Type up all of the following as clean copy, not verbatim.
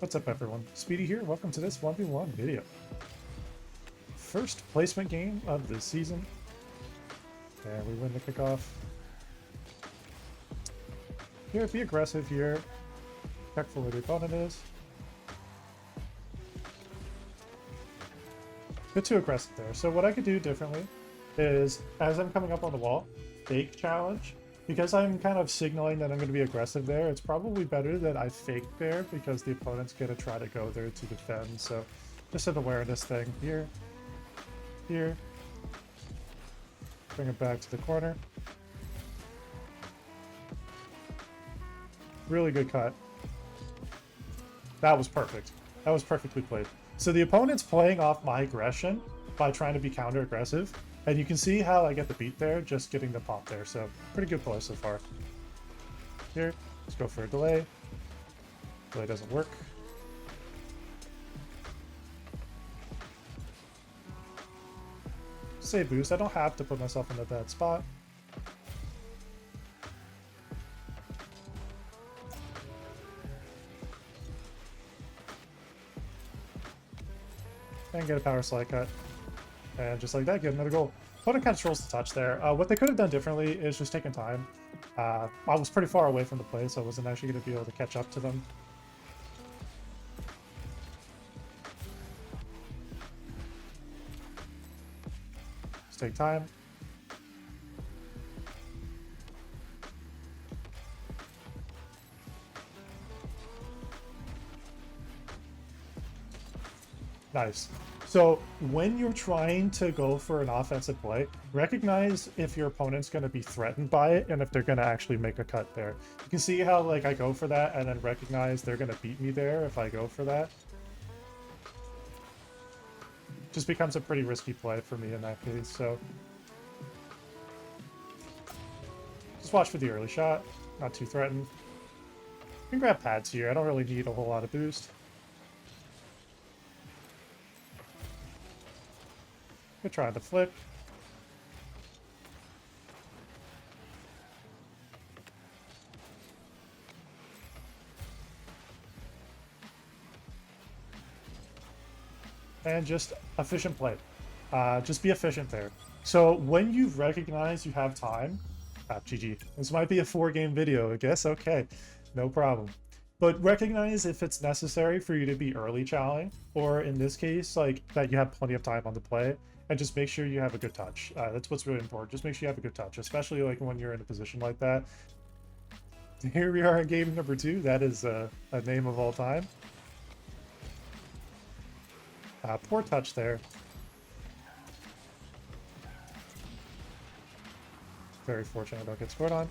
What's up, everyone? Speedy here. Welcome to this 1v1 video. First placement game of the season. And we win the kickoff. Here, be aggressive here. Check for where the opponent is. Bit too aggressive there. So what I could do differently is, as I'm coming up on the wall, fake challenge. Because I'm kind of signaling that I'm going to be aggressive there, it's probably better that I fake there because the opponent's going to try to go there to defend. So just an awareness thing. Here. Here. Bring it back to the corner. Really good cut. That was perfect. That was perfectly played. So the opponent's playing off my aggression by trying to be counter-aggressive. And you can see how I get the beat there, just getting the pop there. So pretty good play so far. Here, let's go for a delay. Delay doesn't work. Save boost. I don't have to put myself in a bad spot. And get a power slide cut. And just like that, get another goal. Opponent kind of trolls the touch there. What they could have done differently is just taken time. I was pretty far away from the play, so I wasn't actually going to be able to catch up to them. Just take time. Nice. So when you're trying to go for an offensive play, recognize if your opponent's going to be threatened by it and if they're going to actually make a cut there. You can see how like I go for that and then recognize they're going to beat me there if I go for that. Just becomes a pretty risky play for me in that case. So just watch for the early shot, not too threatened. You can grab pads here. I don't really need a whole lot of boost. Good try the flip. And just efficient play. Just be efficient there. So when you recognize you have time, GG. This might be a 4-game video, I guess. Okay, no problem. But recognize if it's necessary for you to be early challenging, or in this case, like that you have plenty of time on the play. And just make sure you have a good touch. That's what's really important. Just make sure you have a good touch, especially like when you're in a position like that. Here we are in game number 2. That is a name of all time. Poor touch there. Very fortunate I don't get scored on.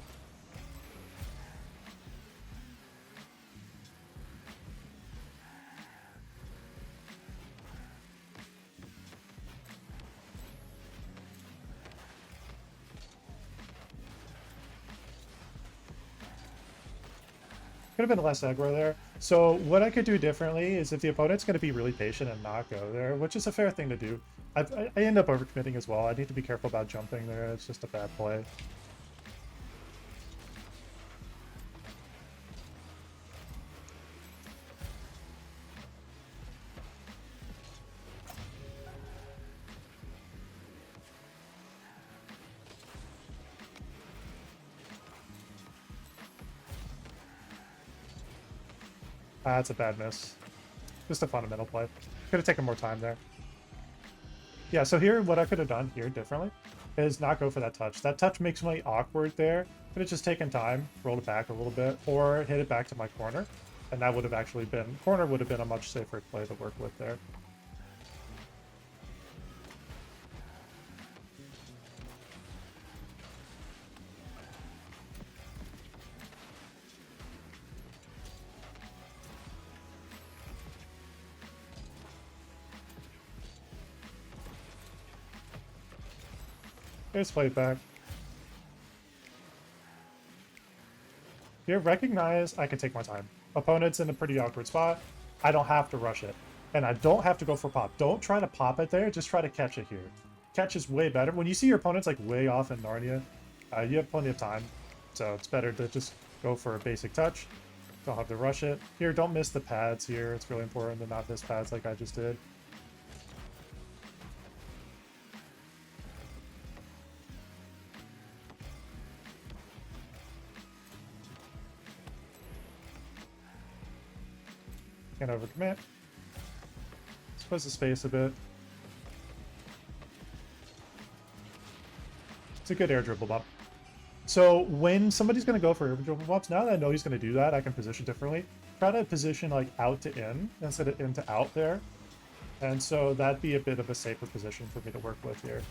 Could have been less aggro there. So what I could do differently is if the opponent's going to be really patient and not go there, which is a fair thing to do. I end up overcommitting as well. I need to be careful about jumping there. It's just a bad play. That's a bad miss. Just a fundamental play. Could have taken more time there. Yeah, so here, what I could have done here differently is not go for that touch. That touch makes me awkward there. Could have just taken time, rolled it back a little bit, or hit it back to my corner. And that would have actually been, corner would have been a much safer play to work with there. Here's play it back. Here, recognize I can take my time. Opponent's in a pretty awkward spot. I don't have to rush it. And I don't have to go for pop. Don't try to pop it there, just try to catch it here. Catch is way better. When you see your opponent's like way off in Narnia, you have plenty of time. So it's better to just go for a basic touch. Don't have to rush it. Here, don't miss the pads here. It's really important to not miss pads like I just did. Can't overcommit. Close the space a bit. It's a good air dribble bump. So when somebody's going to go for air dribble bumps, now that I know he's going to do that, I can position differently. Try to position like out to in instead of in to out there. And so that'd be a bit of a safer position for me to work with here.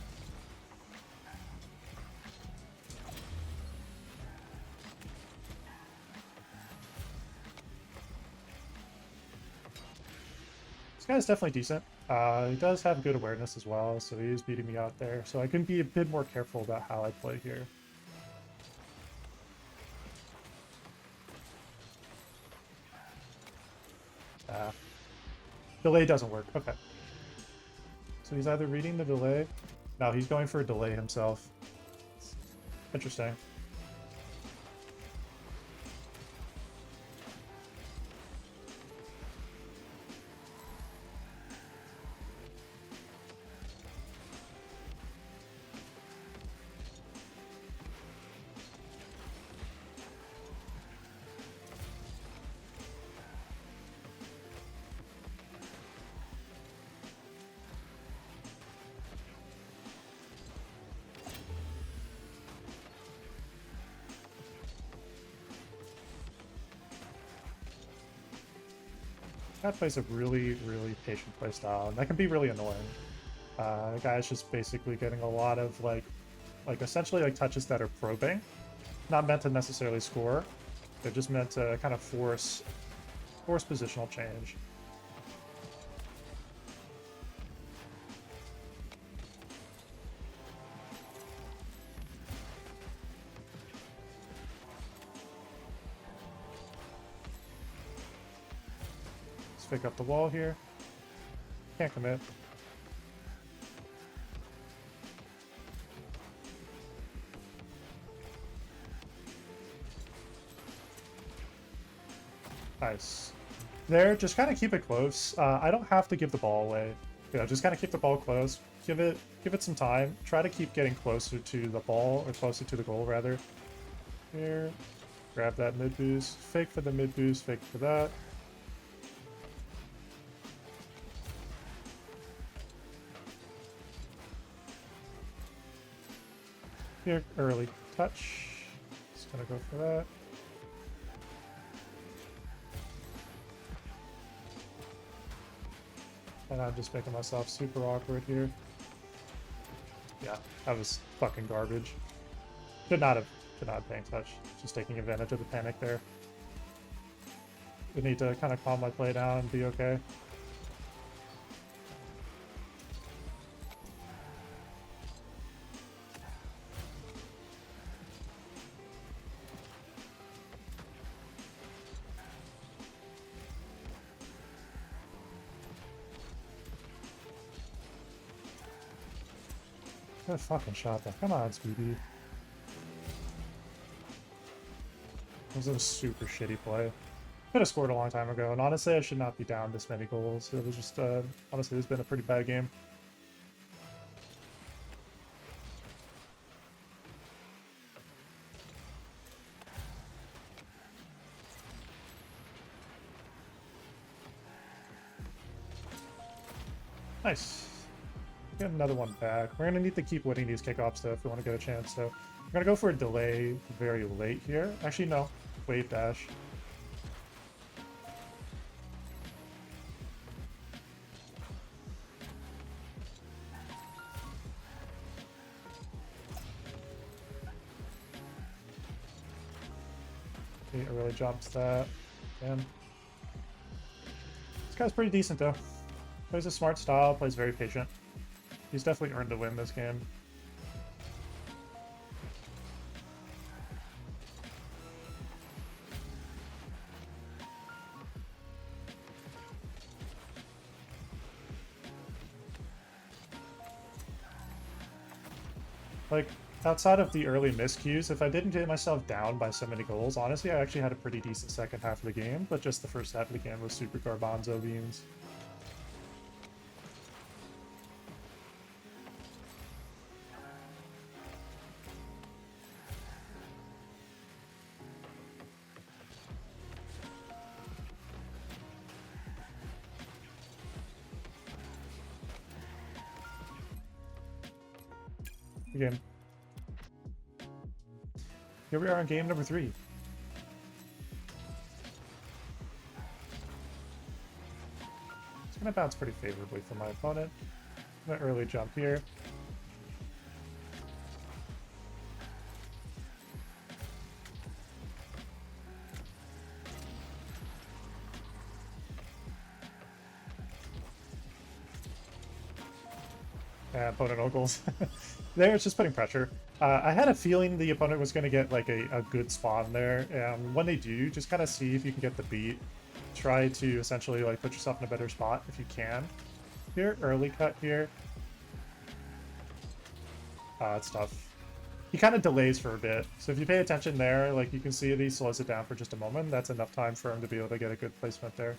This guy's definitely decent. He does have good awareness as well, so he is beating me out there. So I can be a bit more careful about how I play here. Delay doesn't work. Okay. So he's either reading the delay. No, he's going for a delay himself. Interesting. That plays a really, really patient playstyle, and that can be really annoying. The guy's just basically getting a lot of like essentially like touches that are probing, not meant to necessarily score. They're just meant to kind of force positional change. Pick up the wall here. Can't commit. Nice. There, just kind of keep it close. I don't have to give the ball away. You know, just kind of keep the ball close. Give it some time. Try to keep getting closer to the ball, or closer to the goal, rather. Here. Grab that mid boost. Fake for the mid boost. Fake for that. Here, early touch. Just gonna go for that. And I'm just making myself super awkward here. Yeah, that was fucking garbage. Could not have paying touch. Just taking advantage of the panic there. We need to kind of calm my play down and be okay. Good fucking shot there. Come on, Speedy. This was a super shitty play. Could have scored a long time ago, and honestly, I should not be down this many goals. It was just, honestly, it's been a pretty bad game. Nice. Get another one back. We're going to need to keep winning these kickoffs, though, if we want to get a chance. So we're going to go for a delay very late here. Actually, no. Wave dash. Okay, it really jumps that. Damn. This guy's pretty decent, though. Plays a smart style, plays very patient. He's definitely earned to win this game. Like, outside of the early miscues, if I didn't get myself down by so many goals, honestly, I actually had a pretty decent second half of the game, but just the first half of the game was super garbanzo beans. Game. Here we are in game number 3. It's gonna bounce pretty favorably for my opponent. I'm gonna early jump here. And opponent uncles. There, it's just putting pressure. I had a feeling the opponent was going to get like a good spawn there, and when they do, just kind of see if you can get the beat. Try to essentially like put yourself in a better spot if you can. Here, early cut here. It's tough. He kind of delays for a bit, so if you pay attention there, like you can see that he slows it down for just a moment. That's enough time for him to be able to get a good placement there.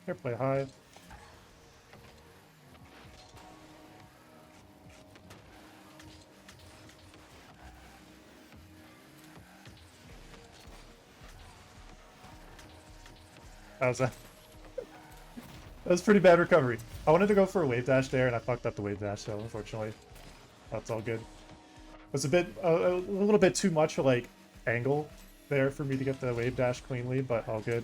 Here, play high. How's that? That was pretty bad recovery. I wanted to go for a wave dash there, and I fucked up the wave dash, so unfortunately, that's all good. It was a little bit too much like angle there for me to get the wave dash cleanly, but all good.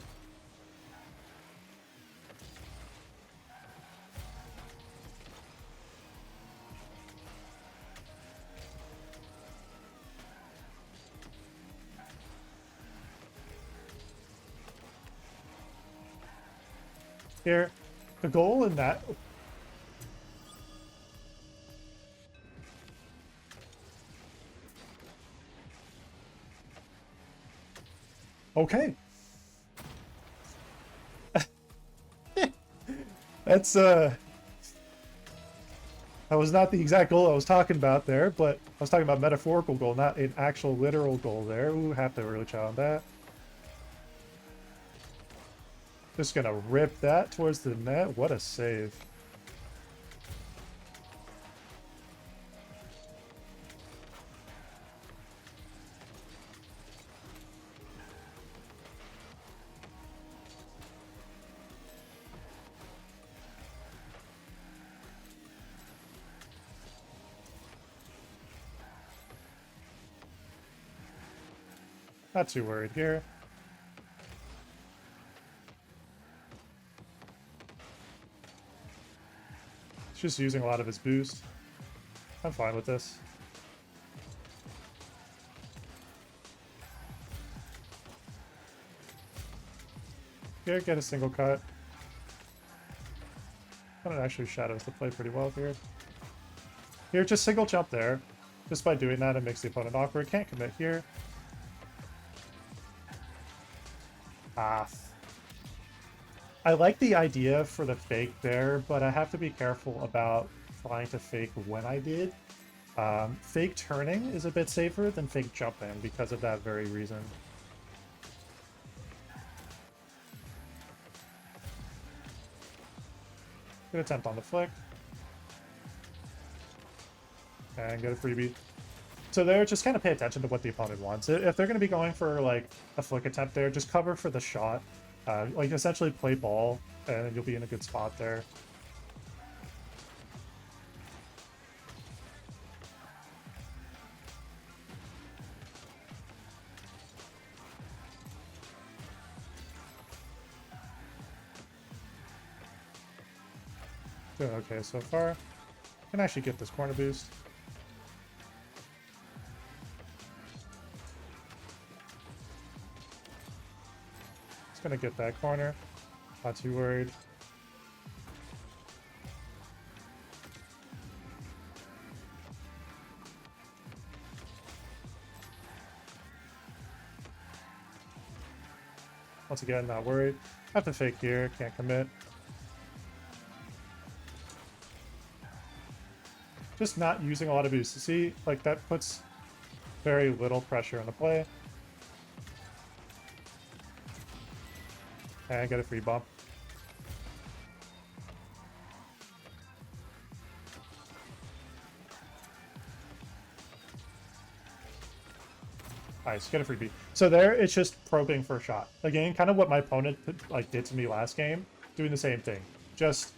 Here, the goal in that... Okay. That's, that was not the exact goal I was talking about there, but I was talking about metaphorical goal, not an actual literal goal there. Ooh, have to really chow on that. Just gonna rip that towards the net. What a save. Not too worried here. Just using a lot of his boost. I'm fine with this. Here, get a single cut. That actually shadows the play pretty well here. Here, just single jump there. Just by doing that, it makes the opponent awkward. Can't commit here. Ah. I like the idea for the fake there, but I have to be careful about trying to fake when I did. Fake turning is a bit safer than fake jumping because of that very reason. Good attempt on the flick. And get a freebie. So there, just kind of pay attention to what the opponent wants. If they're going to be going for like a flick attempt there, just cover for the shot. Like essentially play ball, and you'll be in a good spot there. Doing okay so far. Can actually get this corner boost. Just gonna get that corner. Not too worried. Once again, not worried. Have to fake here, can't commit. just not using a lot of boost. See, like that puts very little pressure on the play. And get a free bump. Nice, get a free beat. So there, it's just probing for a shot. Again, kind of what my opponent like did to me last game, doing the same thing. Just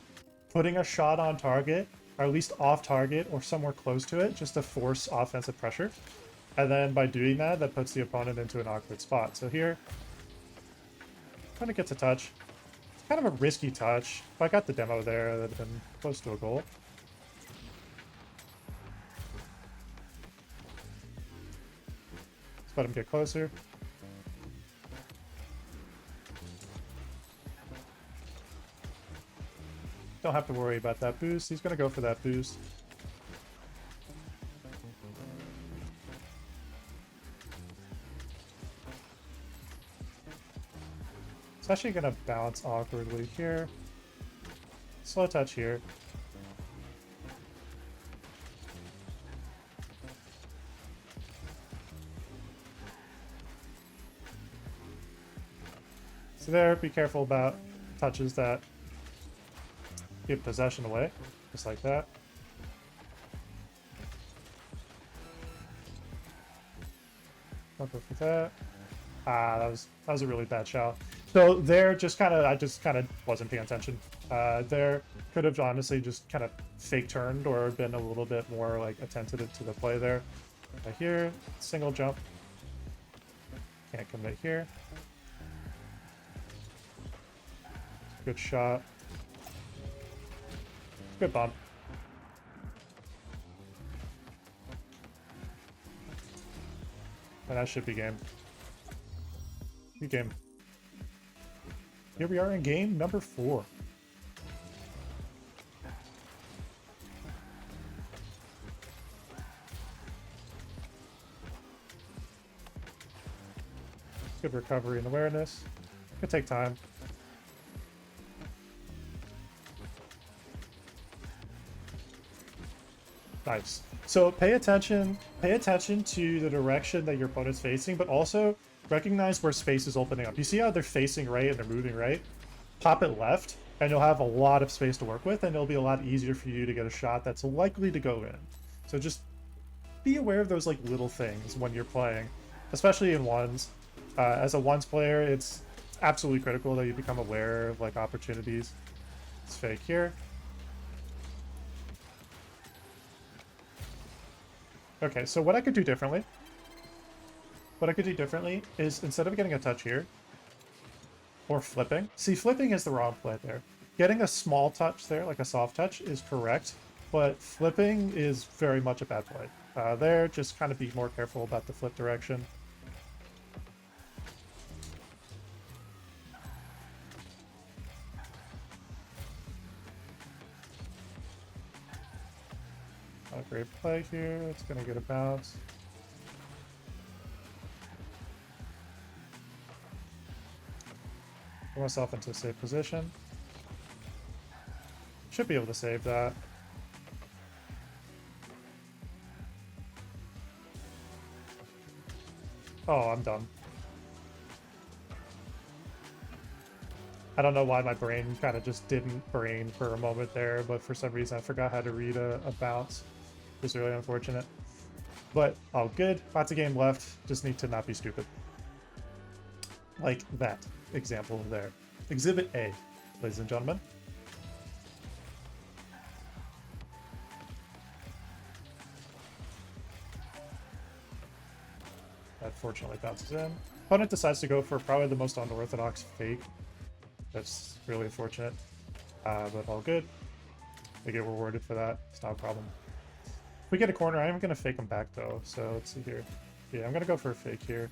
putting a shot on target, or at least off target, or somewhere close to it, just to force offensive pressure. And then by doing that, that puts the opponent into an awkward spot. So here, kind of gets a touch. It's kind of a risky touch. If I got the demo there, that would have been close to a goal. Let's let him get closer. Don't have to worry about that boost. He's going to go for that boost. It's actually going to bounce awkwardly here. Slow touch here. So there, be careful about touches that give possession away, just like that. Don't go for that. Ah, that was a really bad shot. So there, I just kind of wasn't paying attention. There could have honestly just kind of fake turned or been a little bit more like attentive to the play there. Right here, single jump. Can't commit here. Good shot. Good bump. And that should be game. Good game. Here we are in game number 4. Good recovery and awareness. Could take time. Nice. So pay attention to the direction that your opponent's facing, but also recognize where space is opening up. You see how they're facing right and they're moving right? Pop it left, and you'll have a lot of space to work with, and it'll be a lot easier for you to get a shot that's likely to go in. So just be aware of those like little things when you're playing, especially in ones. As a ones player, it's absolutely critical that you become aware of like opportunities. It's fake here. Okay, so what I could do differently is instead of getting a touch here or flipping, see, flipping is the wrong play there. Getting a small touch there, like a soft touch, is correct, but flipping is very much a bad play. There, just kind of be more careful about the flip direction. Not a great play here. It's going to get a bounce. Put myself into a safe position. Should be able to save that. Oh, I'm done. I don't know why my brain kind of just didn't brain for a moment there, but for some reason I forgot how to read a bounce. It was really unfortunate. But all good. Lots of game left. Just need to not be stupid. Like that example there. Exhibit A, ladies and gentlemen. That fortunately bounces in. Opponent decides to go for probably the most unorthodox fake. That's really unfortunate, but all good. They get rewarded for that. It's not a problem. If we get a corner, I'm going to fake them back though. So let's see here. Yeah, I'm going to go for a fake here.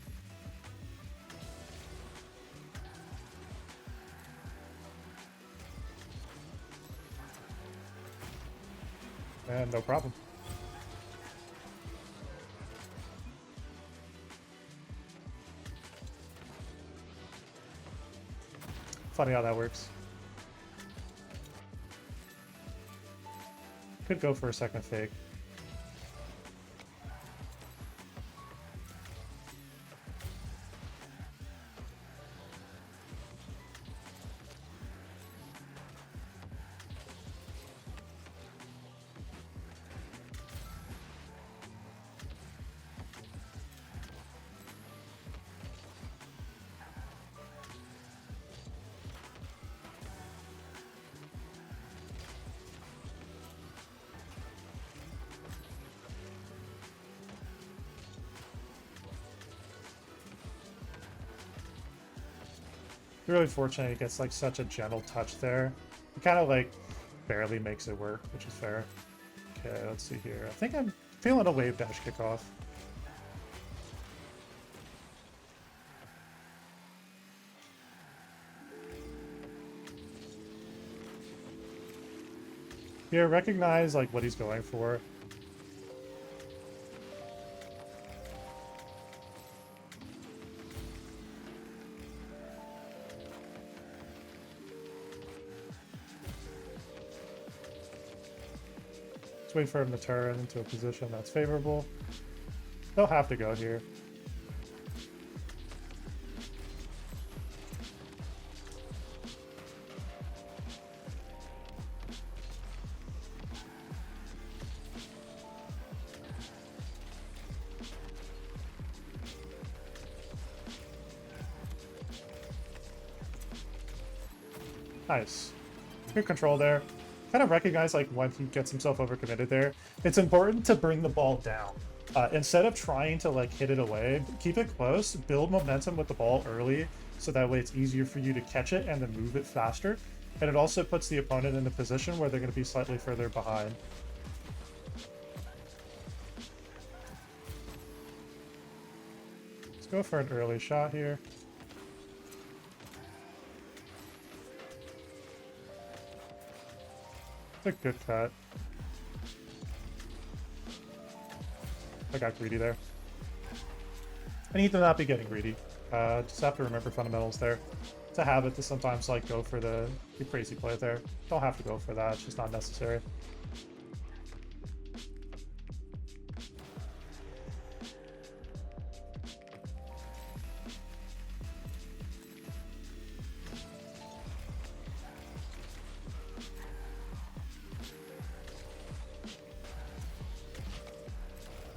And no problem. Funny how that works. Could go for a second fake. Really fortunate he gets like such a gentle touch there. He kind of like barely makes it work, which is fair. Okay, let's see here. I think I'm feeling a wave dash kickoff. Here, recognize like what he's going for. Let's wait for him to turn into a position that's favorable. They'll have to go here. Nice. Good control there. Kind of recognize like when he gets himself overcommitted there. It's important to bring the ball down. Instead of trying to like hit it away, keep it close, build momentum with the ball early, so that way it's easier for you to catch it and then move it faster. And it also puts the opponent in a position where they're going to be slightly further behind. Let's go for an early shot here. It's a good cut. I got greedy there. I need to not be getting greedy. Just have to remember fundamentals there. It's a habit to sometimes like go for the crazy play there. Don't have to go for that, it's just not necessary.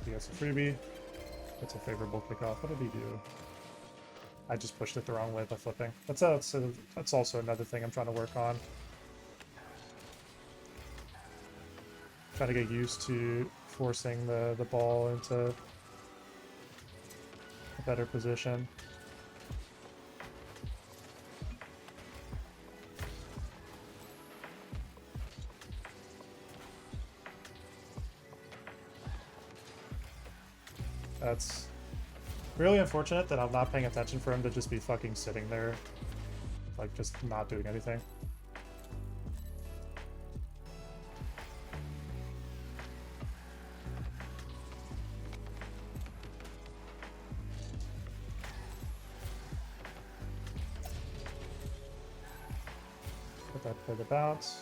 He gets a freebie. That's a favorable kickoff. What did he do? I just pushed it the wrong way by flipping. That's also another thing I'm trying to work on. Trying to get used to forcing the ball into a better position. That's really unfortunate that I'm not paying attention for him to just be fucking sitting there, like just not doing anything. Put that for the bounce.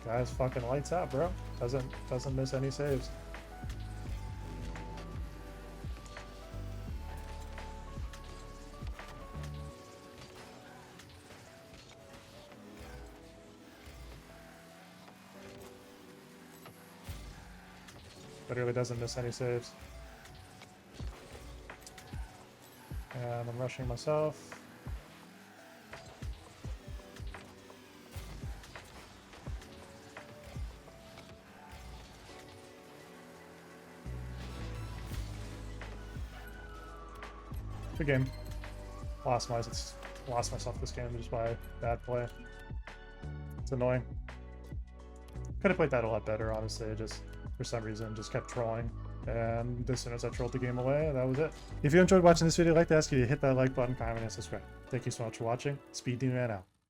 Guy's fucking lights out, bro. Doesn't miss any saves. Literally doesn't miss any saves. And I'm rushing myself. Good game. Lost myself this game just by bad play. It's annoying. Could have played that a lot better, honestly. Just for some reason just kept trolling. And as soon as I trolled the game away, that was it. If you enjoyed watching this video, I'd like to ask you to hit that like button, comment, and subscribe. Thank you so much for watching. Speed Demon out.